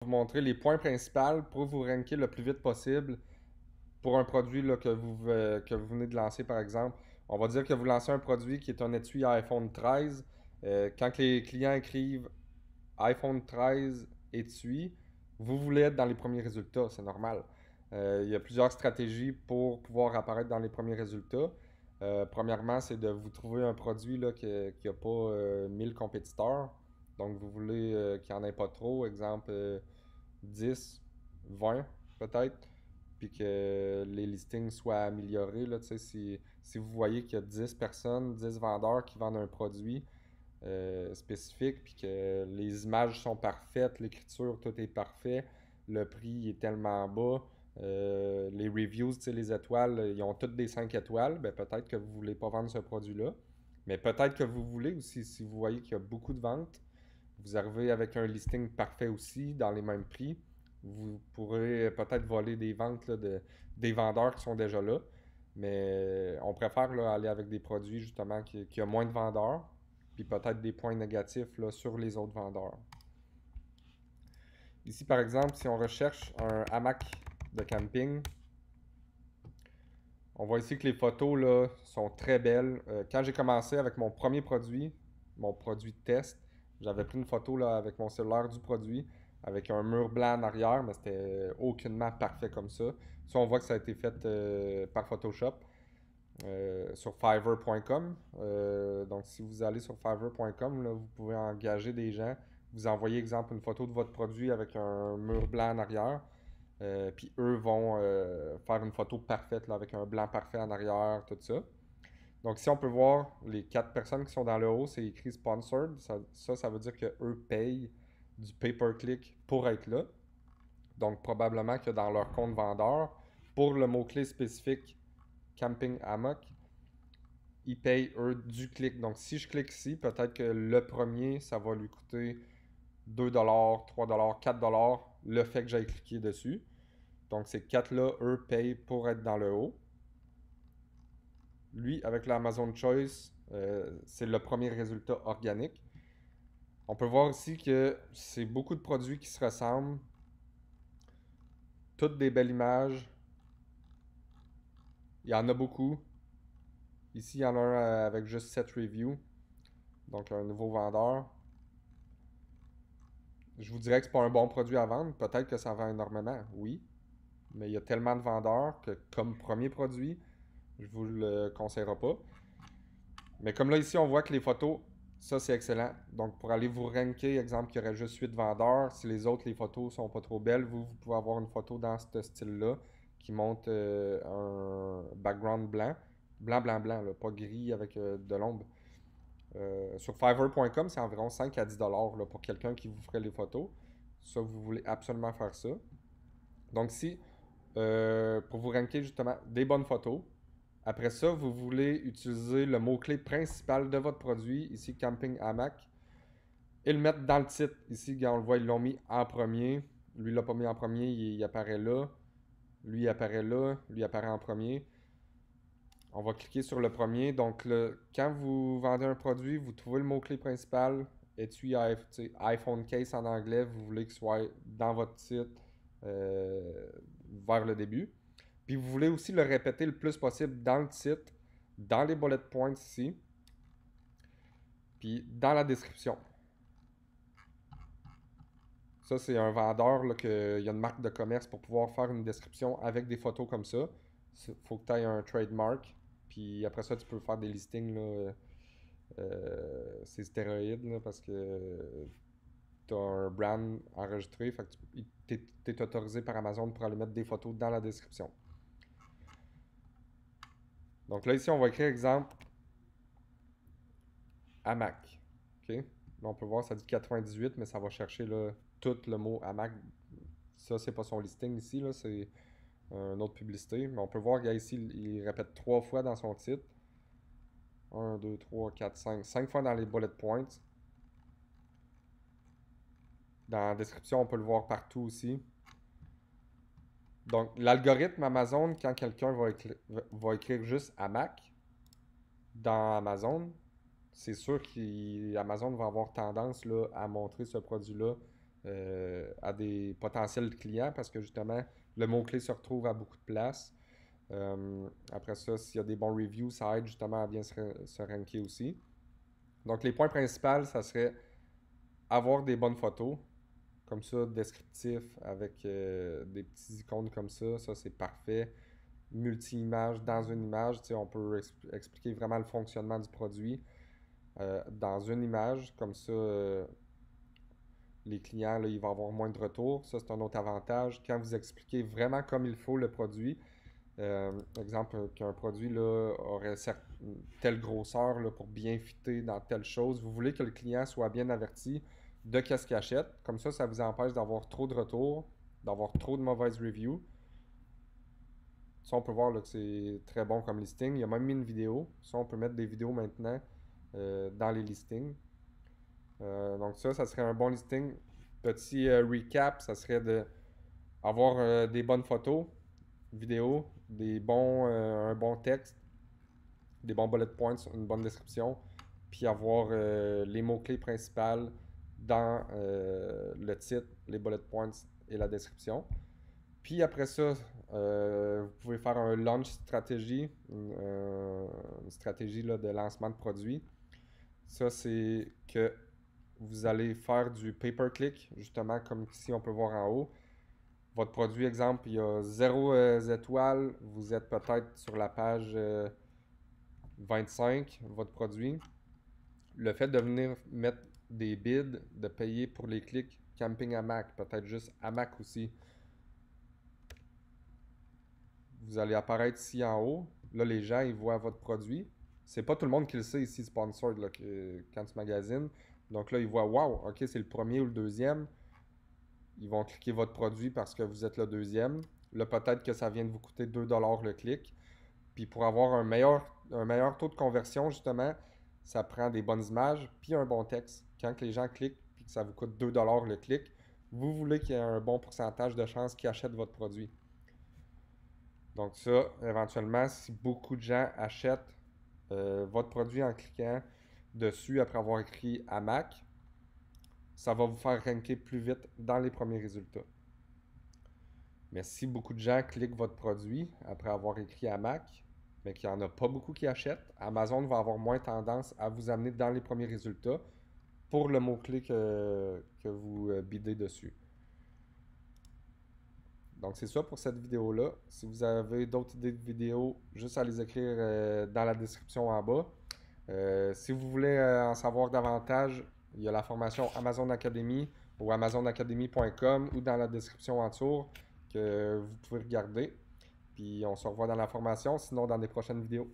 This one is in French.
Vous montrer les points principaux pour vous ranker le plus vite possible pour un produit là, que vous venez de lancer, par exemple. On va dire que vous lancez un produit qui est un étui iPhone 13. Quand les clients écrivent iPhone 13 étui, vous voulez être dans les premiers résultats, c'est normal. Il y a plusieurs stratégies pour pouvoir apparaître dans les premiers résultats. Premièrement, c'est de vous trouver un produit là, qui n'a pas 1000 compétiteurs. Donc, vous voulez qu'il n'y en ait pas trop. Exemple, 10, 20 peut-être. Puis que les listings soient améliorés. Là, si vous voyez qu'il y a 10 personnes, 10 vendeurs qui vendent un produit spécifique, puis que les images sont parfaites, l'écriture, tout est parfait, le prix est tellement bas, les reviews, les étoiles, ils ont toutes des 5 étoiles, ben peut-être que vous ne voulez pas vendre ce produit-là. Mais peut-être que vous voulez aussi, si vous voyez qu'il y a beaucoup de ventes, vous arrivez avec un listing parfait aussi, dans les mêmes prix. Vous pourrez peut-être voler des ventes là, des vendeurs qui sont déjà là. Mais on préfère là, aller avec des produits justement qui a moins de vendeurs, puis peut-être des points négatifs là, sur les autres vendeurs. Ici, par exemple, si on recherche un hamac de camping, on voit ici que les photos là, sont très belles. Quand j'ai commencé avec mon premier produit, mon produit de test, j'avais pris une photo là, avec mon cellulaire du produit, avec un mur blanc en arrière, mais c'était aucunement parfait comme ça. Ça, on voit que ça a été fait par Photoshop sur Fiverr.com. Donc, si vous allez sur Fiverr.com, là, vous pouvez engager des gens. Vous envoyez, exemple, une photo de votre produit avec un mur blanc en arrière. Puis eux vont faire une photo parfaite là, avec un blanc parfait en arrière, tout ça. Donc, si on peut voir les 4 personnes qui sont dans le haut, c'est écrit sponsored. Ça veut dire qu'eux payent du pay-per-click pour être là. Donc, probablement que dans leur compte vendeur, pour le mot-clé spécifique camping hammock, ils payent eux du clic. Donc, si je clique ici, peut-être que le premier, ça va lui coûter 2$, 3$, 4$ le fait que j'aille cliquer dessus. Donc, ces 4-là, eux, payent pour être dans le haut. Lui, avec l'Amazon Choice, c'est le premier résultat organique. On peut voir ici que c'est beaucoup de produits qui se ressemblent. Toutes des belles images. Il y en a beaucoup. Ici, il y en a un avec juste 7 reviews. Donc, un nouveau vendeur. Je vous dirais que c'est pas un bon produit à vendre. Peut-être que ça vend énormément, oui. Mais il y a tellement de vendeurs que comme premier produit, je vous le conseillerais pas. Mais comme là ici, on voit que les photos, ça c'est excellent. Donc pour aller vous ranker, exemple, qu'il y aurait juste 8 vendeurs, si les autres, les photos sont pas trop belles, vous pouvez avoir une photo dans ce style-là qui monte un background blanc. Blanc, blanc, blanc, là, pas gris avec de l'ombre. Sur Fiverr.com, c'est environ 5 à 10$ là, pour quelqu'un qui vous ferait les photos. Ça, vous voulez absolument faire ça. Donc, si, pour vous ranker justement des bonnes photos, après ça, vous voulez utiliser le mot-clé principal de votre produit, ici Camping Hamac, et le mettre dans le titre. Ici, on le voit, ils l'ont mis en premier. Lui, il l'a pas mis en premier, il apparaît là. Lui, il apparaît là. Lui, il apparaît en premier. On va cliquer sur le premier. Donc, quand vous vendez un produit, vous trouvez le mot-clé principal, étui iPhone case en anglais, vous voulez qu'il soit dans votre titre vers le début. Puis vous voulez aussi le répéter le plus possible dans le titre, dans les bullet points ici, puis dans la description. Ça, c'est un vendeur, là, il y a une marque de commerce pour pouvoir faire une description avec des photos comme ça. Il faut que tu aies un trademark. Puis après ça, tu peux faire des listings. Là, c'est stéroïde là, parce que tu as un brand enregistré. Fait que tu es autorisé par Amazon pour aller mettre des photos dans la description. Donc là, ici, on va écrire exemple hamac. OK? Là, on peut voir, ça dit 98, mais ça va chercher là, tout le mot hamac. Ça, c'est pas son listing ici, là, c'est une autre publicité. Mais on peut voir ici, il répète 3 fois dans son titre. 1, 2, 3, 4, 5. 5 fois dans les bullet points. Dans la description, on peut le voir partout aussi. Donc, l'algorithme Amazon, quand quelqu'un va écrire juste hamac dans Amazon, c'est sûr qu'Amazon va avoir tendance là, à montrer ce produit-là à des potentiels clients parce que justement, le mot-clé se retrouve à beaucoup de places. Après ça, s'il y a des bons reviews, ça aide justement à bien se ranker aussi. Donc, les points principaux, ça serait avoir des bonnes photos, comme ça, descriptif, avec des petits icônes comme ça c'est parfait. Multi-image dans une image, on peut expliquer vraiment le fonctionnement du produit dans une image, comme ça, les clients, là, ils vont avoir moins de retours. Ça, c'est un autre avantage. Quand vous expliquez vraiment comme il faut le produit, exemple, qu'un produit là, aurait telle grosseur là, pour bien fitter dans telle chose, vous voulez que le client soit bien averti de qu'est-ce qu'il achète. Comme ça vous empêche d'avoir trop de retours, d'avoir trop de mauvaises reviews. Ça, on peut voir là, que c'est très bon comme listing. Il y a même mis une vidéo. Ça, on peut mettre des vidéos maintenant dans les listings. Donc ça serait un bon listing. Petit recap, ça serait de avoir des bonnes photos, vidéos, un bon texte, des bons bullet points, une bonne description, puis avoir les mots-clés principaux dans le titre, les bullet points et la description. Puis après ça, vous pouvez faire un launch stratégie, une stratégie là, de lancement de produit. Ça, c'est que vous allez faire du pay-per-click, justement, comme ici on peut voir en haut. Votre produit, exemple, il y a 0 étoiles, vous êtes peut-être sur la page 25, votre produit. Le fait de venir mettre des bids, de payer pour les clics camping hamac, peut-être juste hamac aussi. Vous allez apparaître ici en haut. Là, les gens, ils voient votre produit. C'est pas tout le monde qui le sait ici, sponsored, là, quand tu magasines. Donc là, ils voient, wow, ok, c'est le premier ou le deuxième. Ils vont cliquer votre produit parce que vous êtes le deuxième. Là, peut-être que ça vient de vous coûter 2$ le clic. Puis pour avoir un meilleur taux de conversion, justement, ça prend des bonnes images puis un bon texte. Quand les gens cliquent puis que ça vous coûte 2$ le clic, vous voulez qu'il y ait un bon pourcentage de chances qu'ils achètent votre produit. Donc ça, éventuellement, si beaucoup de gens achètent votre produit en cliquant dessus après avoir écrit hamac, ça va vous faire ranker plus vite dans les premiers résultats. Mais si beaucoup de gens cliquent votre produit après avoir écrit hamac, mais qu'il n'y en a pas beaucoup qui achètent, Amazon va avoir moins tendance à vous amener dans les premiers résultats pour le mot-clé que vous bidez dessus. Donc c'est ça pour cette vidéo-là. Si vous avez d'autres idées de vidéos, juste à les écrire dans la description en bas. Si vous voulez en savoir davantage, il y a la formation Amazon Academy ou amazonacademy.com ou dans la description en dessous que vous pouvez regarder. Puis on se revoit dans la formation, sinon dans des prochaines vidéos.